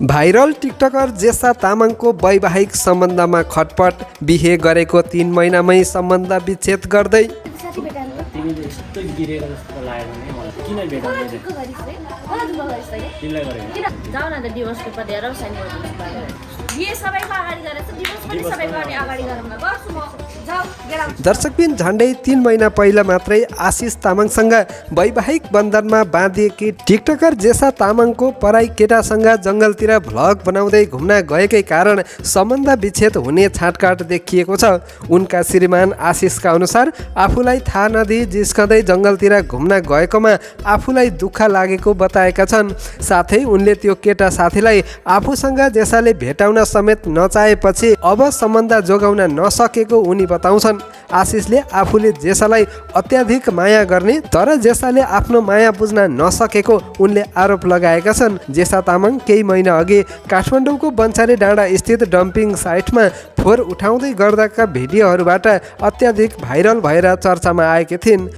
Viral TikToker जेसा तामाङको वैवाहिक सम्बन्धमा खटपट, बिहे गरेको 3 महिनामै सम्बन्ध विच्छेद गर्दै। तिमीले यस्तो गिरेको जस्तो लाग्यो भने मलाई किन भेटाउँदै तिमीलाई गरेको जाऊ न त डिभोर्स पेपर दिएर साइन गर्नु। बिहे सबैको अगाडि गरेछ, डिभोर्स पनि सबैको अगाडि गरौँ न। गर्छु म। जाऊ गेट आउट। दर्शकबिन झन्डै 3 महिना पहिला मात्रै आशिष तामाङसँग वैवाहिक बन्धनमा बाँधिएकी टिकटकर जेसा तामाङको पराई केटासँग जङ्गलतिर भ्लग बनाउँदै घुम्न गएकै कारण सम्बन्ध विच्छेद हुने छाटकाट देखिएको छ। उनका श्रीमान आशिषका अनुसार आफूलाई थाहा नदिई जिस्कँदै जङ्गलतिर घुम्न गएकोमा आफूलाई दुःख लागेको बताएका छन्। साथै उनले त्यो केटा साथीलाई आफूसँग जेसाले भेटाउन समेत नचाहेपछि अब सम्बन्ध जोगाउन नसकेको उनी बताउँछन्। आशिषले आफूले जेसालाई अत्याधिक माया गर्ने तर जेसाले आफ्नो माया बुझ्न नसकेको उनले आरोप लगाएका छन्। जेसा तामाङ केही महिना अघि काठमाडौँको बन्चारे डाँडा स्थित डम्पिङ साइटमा फोहोर उठाउँदै गर्दाका भिडियोहरूबाट अत्याधिक भाइरल भएर चर्चामा आएकी थिइन्।